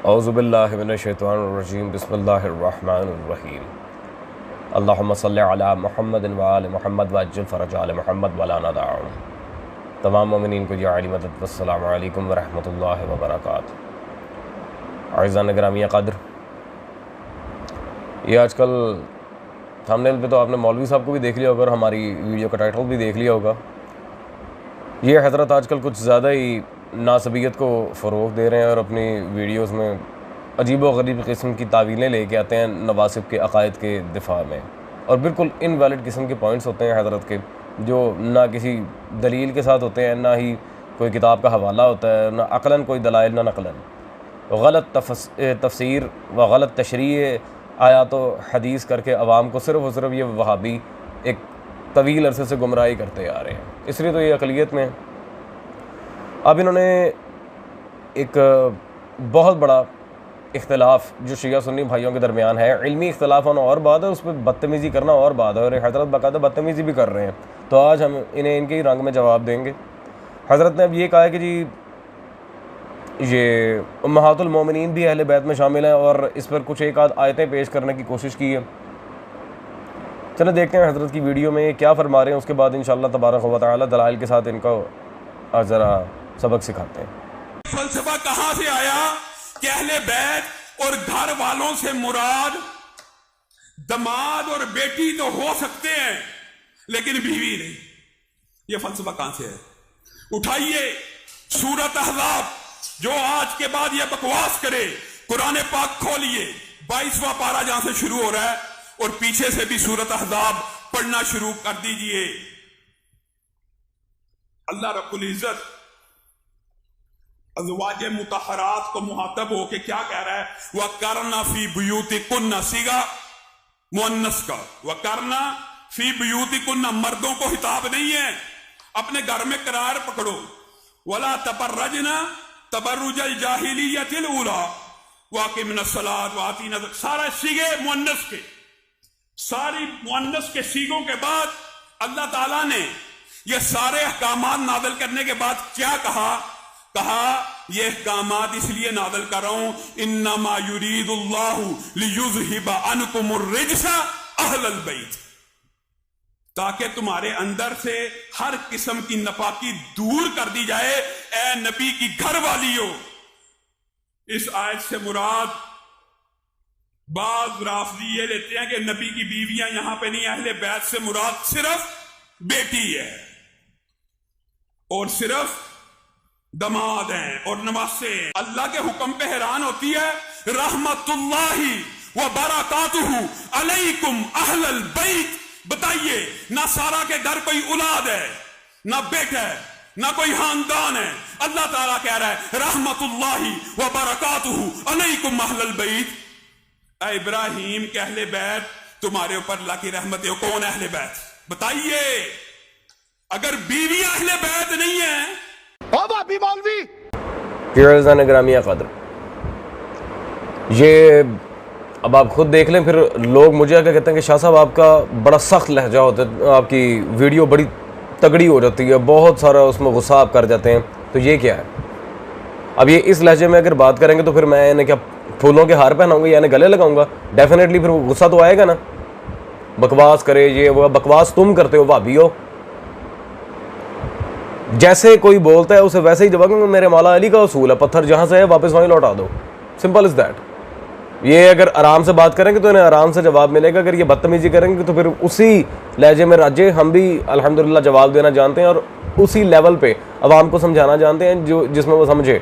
औज़ुबिल्लाहि मिनश्शैतानिर्रजीम बिस्मिल्लाहिर्रहमानिर्रहीम अल्लाहुम्मा सल्लि अला मुहम्मदिन व आलि मुहम्मद वअज्जिल फ़रज आलि मुहम्मद वला नदअ। तमाम मोमिनीन को जाली मदद वस्सलामु अलैकुम व रहमतुल्लाहि व बरकातुहू। अज़ीज़ान गिरामी क़द्र, ये आजकल थंबनेल पे तो आपने मौलवी साहब को भी देख लिया होगा और हमारी वीडियो का टाइटल भी देख लिया होगा। ये हज़रत आजकल कुछ ज़्यादा ही नासबियत को फ़रोग़ दे रहे हैं और अपनी वीडियोस में अजीब व गरीब किस्म की तावीलें लेके आते हैं नवासिब के अक़ायद के दिफा में, और बिल्कुल इनवैलिड किस्म के पॉइंट्स होते हैं हज़रत के, जो ना किसी दलील के साथ होते हैं, ना ही कोई किताब का हवाला होता है, ना अक़लन कोई दलाइल, ना नक़लन। गलत तफसीर व गलत तशरीह आयात व हदीस करके अवाम को सिर्फ़ और सिर्फ ये वहाबी एक तवील अरसे से गुमराही करते आ रहे हैं। इसलिए तो ये अक़लियत में अब इन्होंने एक बहुत बड़ा इख्तलाफ जो शिया सुन्नी भाइयों के दरमियान है, इल्मी इख्तलाफ होना और बात है, उस पर बदतमीज़ी करना और बात है, और हज़रत बाकायदा बदतमीज़ी भी कर रहे हैं। तो आज हम इन्हें इनके ही रंग में जवाब देंगे। हज़रत ने अब ये कहा है कि जी ये उम्महातुल मोमिनीन भी अहले बैत में शामिल हैं, और इस पर कुछ एक आध आयतें पेश करने की कोशिश की है। चलो देखते हैं हज़रत की वीडियो में क्या फरमा रहे हैं, उसके बाद इंशाअल्लाह तबारक व तआला दलाइल के साथ इनको ज़रा सबक सिखाते हैं। फलसफा कहाँ से आया कि अहले बैत और घर वालों से मुराद दमाद और बेटी तो हो सकते हैं लेकिन बीवी नहीं। यह फलसफा कहां से है? उठाइए सूरत अहज़ाब, जो आज के बाद यह बकवास करे, कुरान पाक खोलिए, 22वां पारा जहां से शुरू हो रहा है, और पीछे से भी सूरत अहज़ाब पढ़ना शुरू कर दीजिए। अल्लाह रब्बुल इज्जत अज़वाज मुतहरात को मुहातब होके क्या कह रहा है? वक़रना फी बुयूतिकुन्ना, सीगा मुअन्नस का, वक़रना फी बुयूतिकुन्ना, मर्दों को हिताब नहीं है, अपने घर में करार पकड़ो। वला तबर्रजना तबर्रुजल जाहिलियतिल ऊला वाक़िमनस सलात वातीना, सारा सीगे मुअन्नस के, सारी मुअन्नस के सीगों के बाद अल्लाह ताला ने ये सारे अहकामात नाज़िल करने के बाद क्या कहा? ये अहकामात इसलिए नाज़िल कर रहा हूं, इन्नमा युरीदुल्लाहु लियुज़हिबा अन्कुमुर रिज्सा अहलल बैत, ताकि तुम्हारे अंदर से हर किस्म की नपाकी दूर कर दी जाए। ए नबी की घर वालियों, इस आयत से मुराद बाज़ राफ़िदी ये लेते हैं कि नबी की बीवियां यहां पे नहीं, अहले बैत से मुराद सिर्फ बेटी है और सिर्फ दमाद हैं और नवासे हैं। अल्लाह के हुक्म पे हैरान होती है, रहमतुल्लाहि व बरकातुहू अलैकुम अहलल बैत। बताइए, ना सारा के घर कोई औलाद है, ना बेटा है, ना कोई खानदान है। अल्लाह ताला कह रहा है रहमतुल्लाहि व बरकातुहू अलैकुम अहलल बैत। ऐ इब्राहिम के अहले बैत, तुम्हारे ऊपर अल्लाह की रहमत है। कौन अहले बैत? बताइए। अगर बीवियां अहले बैत नहीं है, ग्रामिया कदर, ये अब आप खुद देख लें, फिर लोग मुझे आके कहते हैं कि शाह साहब आपका बड़ा सख्त लहजा होता है, आपकी वीडियो बड़ी तगड़ी हो जाती है, बहुत सारा उसमें गुस्सा आप कर जाते हैं। तो ये क्या है? अब ये इस लहजे में अगर बात करेंगे तो फिर मैं इन्हें क्या फूलों के हार पहनाऊंगा या गले लगाऊंगा? डेफिनेटली फिर गुस्सा तो आएगा ना। बकवास करे ये वो, बकवास तुम करते हो, भाभी हो। जैसे कोई बोलता है उसे वैसे ही जवाब, मेरे मौला अली का उसूल है, पत्थर जहां से है वापस वहीं लौटा दो। Simple is that. ये अगर आराम से बात करेंगे तो इन्हें आराम से जवाब मिलेगा, अगर ये बदतमीजी करेंगे तो फिर उसी लहजे में राज्य हम भी अल्हम्दुलिल्लाह जवाब देना जानते हैं, और उसी लेवल पे अवाम को समझाना जानते हैं जो जिसमें वो समझे।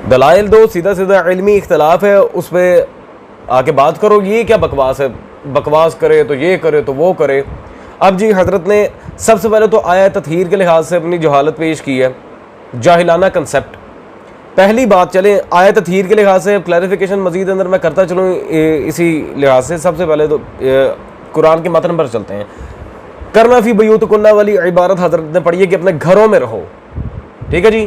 दलाइल दो, सीधा सीधा इल्मी इख्तलाफ है, उस पर आके बात करो। ये क्या बकवास है? बकवास करे तो ये करे तो वो करे। अब जी हज़रत ने सबसे पहले तो आया तत्हीर के लिहाज से अपनी जहालत पेश की है, जाहिलाना कंसेप्ट। पहली बात, चले आया तत्हीर के लिहाज से क्लैरिफिकेशन मजीद अंदर मैं करता चलूँ इसी लिहाज से। सबसे पहले तो कुरान के मतन पर चलते हैं। करना फी बुयूतिकुन्ना वाली इबारत हज़रत ने पढ़ी है कि अपने घरों में रहो, ठीक है जी।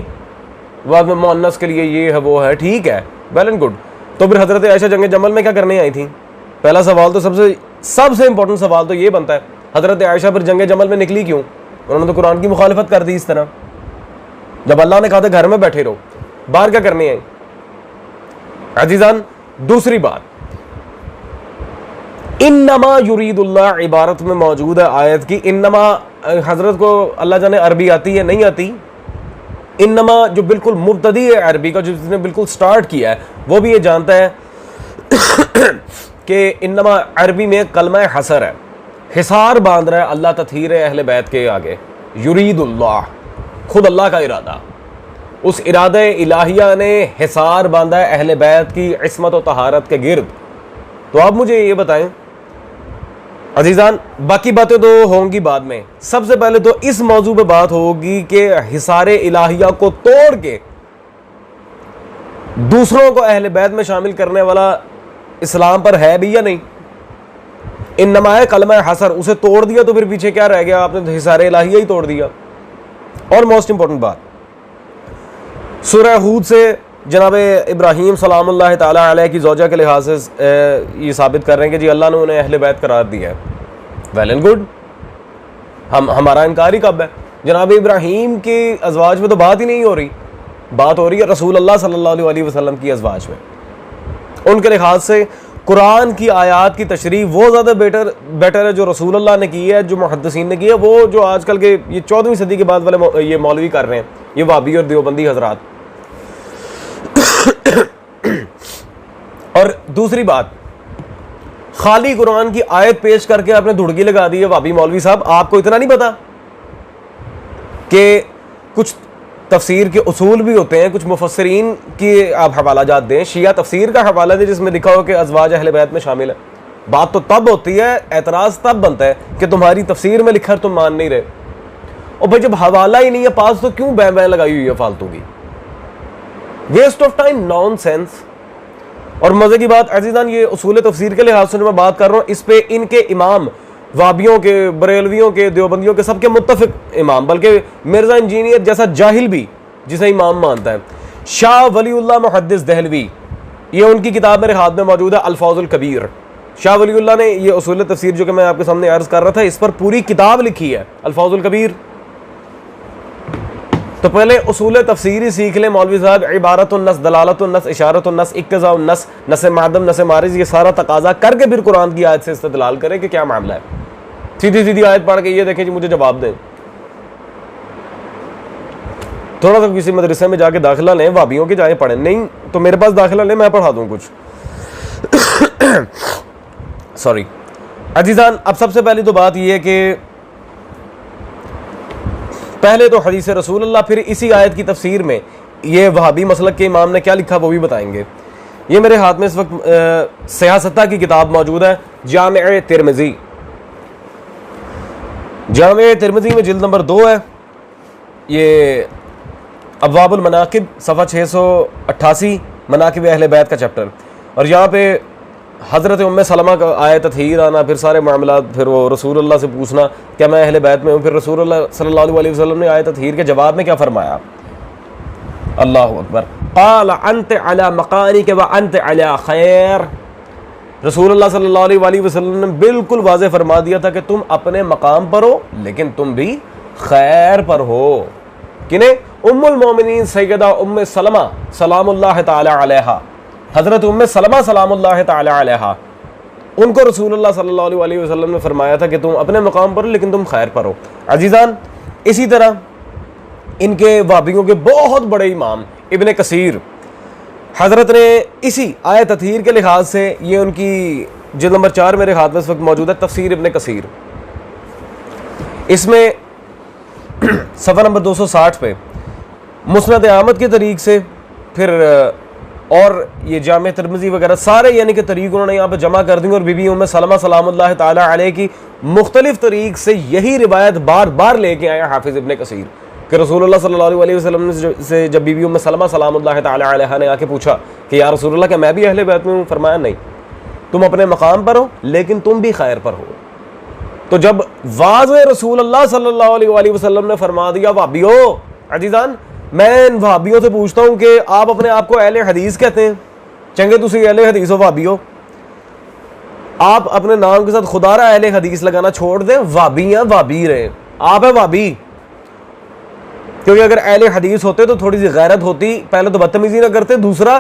बाद में मुअन्नस के लिए ये है वो है, ठीक है, वेल एंड गुड। तो फिर हज़रत आयशा जंग जमल में क्या करने आई थी? पहला सवाल तो सबसे इंपॉर्टेंट सवाल तो ये बनता है, हज़रत आयशा फिर जंग जमल में निकली क्यों? उन्होंने तो कुरान की मुखालिफत कर दी इस तरह। जब अल्लाह ने कहा था घर में बैठे रहो, बाहर क्या करने आई? अजीजान, दूसरी बात, इन्नमा युरीदुल्लाह इबारत में मौजूद है आयत की। इन्नमा हजरत को अल्लाह जाने अरबी आती है नहीं आती। इन्नमा जो बिल्कुल मुब्तदी है अरबी का, जिसने बिल्कुल स्टार्ट किया है, वो भी ये जानता है कि इन्नमा अरबी में कलमा हसर है, हिसार बांध रहा है अल्लाह तथहीर अहले बैत के आगे। युरीदुल्लाह, खुद अल्लाह का इरादा, उस इरादे इलाहिया ने हिसार बांधा है अहले बैत की इस्मत और तहारत के गिर्द। तो आप मुझे ये बताएं अजीजान, बाकी बातें तो होंगी बाद में, सबसे पहले तो इस मौजू पे बात होगी कि हिसारे इलाहिया को तोड़ के दूसरों को अहले बैत में शामिल करने वाला इस्लाम पर है भी या नहीं। इन नमाए कलमा हसर, उसे तोड़ दिया तो फिर पीछे क्या रह गया? आपने तो हिसारे इलाहिया ही तोड़ दिया। और मोस्ट इंपॉर्टेंट बात, सूरह हूद से जनाब इब्राहीम सलामुल्लाह ताला अलैह की ज़ौजा के लिहाज से ये साबित कर रहे हैं कि जी अल्लाह ने उन्हें अहले बैत करार दिया है। वेल एंड गुड, हमारा इनकार ही कब है? जनाब इब्राहीम के अज़वाज में तो बात ही नहीं हो रही, बात हो रही है रसूल अल्लाह सल्लल्लाहु अलैहि वसल्लम की अज़वाज में। उनके लिहाज से कुरान की आयात की तशरीह वो ज़्यादा बेटर है जो रसूल अल्लाह ने की है, जो मुहद्दिसीन ने की है। वो जो आजकल के ये 14वीं सदी के बाद वाले ये मौलवी कर रहे हैं, ये वाबी और देवबंदी हजरात। और दूसरी बात, खाली कुरान की आयत पेश करके आपने धुड़की लगा दी है वाबी मौलवी साहब। आपको इतना नहीं पता कि कुछ तफसीर के उसूल भी होते हैं, कुछ मुफस्सिरीन की आप हवाला जात दें, शिया तफसीर का हवाला दें जिसमें लिखा हो कि अज़वाज अहले बैत में शामिल है। बात तो तब होती है, एतराज़ तब बनता है कि तुम्हारी तफसीर में लिखा तुम मान नहीं रहे। और भाई जब हवाला ही नहीं है पास तो क्यों बैं बैं लगाई हुई है फालतू की? Waste of time, nonsense. और मजे की बात अजीजान, ये उसूल तफसीर के लिहाज से मैं बात कर रहा हूँ, इस पे इनके इमाम वाबियों के, बरेलवियों के, देवबंदियों के सबके मुत्तफिक इमाम, बल्कि मिर्जा इंजीनियर जैसा जाहिल भी जिसे इमाम मानता है, शाह वलीउल्लाह मुहद्दिस दहलवी, ये उनकी किताब मेरे हाथ में मौजूद है अल्फाजुल कबीर। शाह वलीउल्लाह ने ये उसूल तफसीर जो कि मैं आपके सामने अर्ज कर रहा था, इस पर पूरी किताब लिखी है अल्फाजुल कबीर। तो पहले उसूल तफसीरी सीख ले मौलवी साहब, इबारतुन्नस, दलालतुन्नस, इशारतुन्नस, इक्तिज़ाउन्नस, नस मादम, नस मारिज, ये सारा तकाजा करके फिर कुरान की आयत से इस्तेदलाल करें कि क्या मामला है। सीधी सीधी आयत पढ़ के ये देखें जी मुझे जवाब दें। थोड़ा सा किसी मदरसे में जाके दाखिला लें, वाबियों के जाए पढ़ें, नहीं तो मेरे पास दाखिला लें, मैं पढ़ा दूं कुछ। सॉरी अजीजान, अब सबसे पहली तो बात यह है कि पहले तो हदीस रसूलुल्लाह, फिर इसी आयत की तफसीर में ये वहाबी मसलक के इमाम ने क्या लिखा वो भी बताएंगे। ये मेरे हाथ में इस वक्त सियासता की किताब मौजूद है, जामे तिरमिज़ी। जामे तिरमिज़ी में जिल्द नंबर 2 है, ये अब्वाबुल मनाकिब, सफ़ा 688, मनाकिब अहले बैत का चैप्टर। और यहाँ पे हज़रत उम्मे सलमा का आयत तथहीर आना, फिर सारे मामला, फिर वो रसूलुल्लाह से पूछना क्या मैं अहले बैत में हूँ, फिर रसूलुल्लाह सल्लल्लाहु अलैहि वसल्लम ने आयत तथहीर के जवाब में क्या फरमाया? अल्लाहु अकबर। क़ाल अंत अला मकानिक व अंत अला खैर। रसूलुल्लाह सल्लल्लाहु अलैहि वसल्लम ने बिल्कुल वाज़ेह फरमा दिया था कि तुम अपने मकाम पर हो लेकिन तुम भी खैर पर हो। किने? उम्मुल मोमिनीन सैयदा उम्मे सलमा सलामुल्लाह ताला अलैहा, हज़रत उम्मे सलमा सलामुल्लाह ताला अलैहा, उनको रसूलुल्लाह सल्लल्लाहु अलैहि वसल्लम ने फरमाया था कि तुम अपने मकाम पर हो लेकिन तुम खैर पर हो। अजीज़ान, इसी तरह इनके वाबियों के बहुत बड़े इमाम इब्ने कसीर हज़रत ने इसी आयत तथहीर के लिहाज से, ये उनकी जिल्द नंबर 4 मेरे हाथ में इस वक्त मौजूद है, तफसीर इब्ने कसीर, इसमें सफ़ा नंबर 260 पे मुस्नद अहमद के तरीक़ से, फिर और ये जामे तिरमिज़ी वगैरह सारे यानी कि तरीक़ उन्होंने यहाँ पे जमा कर दी। और बीबी उम्मे सलमा सलामुल्लाह ताला अलैह की मुख्तलिफ तरीक़ से यही रिवायत बार बार लेके आया हाफिज़ इब्ने कसीर कि रसूलुल्लाह सल्लल्लाहु अलैहि वसल्लम से जब बीबी उम्मे सलमा सलामुल्लाह ताला अलैहा ने आके पूछा कि या रसूलुल्लाह क्या मैं भी अहले बैत में हूँ? फरमाया नहीं, तुम अपने मकाम पर हो लेकिन तुम भी खैर पर हो। तो जब वाज़े रसूलुल्लाह सल्लल्लाहु अलैहि वसल्लम ने फरमा दिया वाबियो, अजीज़ान मैं इन वाबियों से पूछता हूँ कि आप अपने आप को अहले हदीस कहते हैं? चंगे तुसी अहले हदीस हो वाबियो, आप अपने नाम के साथ खुदारा अहले हदीस लगाना छोड़ दें, वाबी हैं, वाबी रहे, आप है वाबी। क्योंकि अगर अहले हदीस होते तो थोड़ी सी गैरत होती, पहले तो बदतमीजी ना करते, दूसरा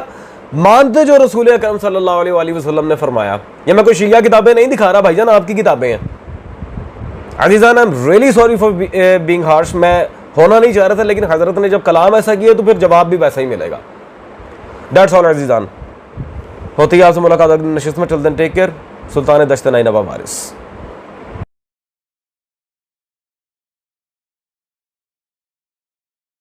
मानते जो रसूल अकरम सल्लल्लाहु अलैहि वसल्लम ने फरमाया। ये मैं कोई शिया किताबें नहीं दिखा रहा भाईजान, आपकी किताबें हैं। अजीज़ान, I am really sorry for being harsh. मैं होना नहीं चाह रहा था, लेकिन हजरत ने जब कलाम ऐसा किया तो फिर जवाब भी वैसा ही मिलेगा। दैट्स ऑल अजीज़ान। होती है आपसे मुलाकात अगली नशिस्त में। Till then take care. सुल्तान दश्त नैनवा वारिस।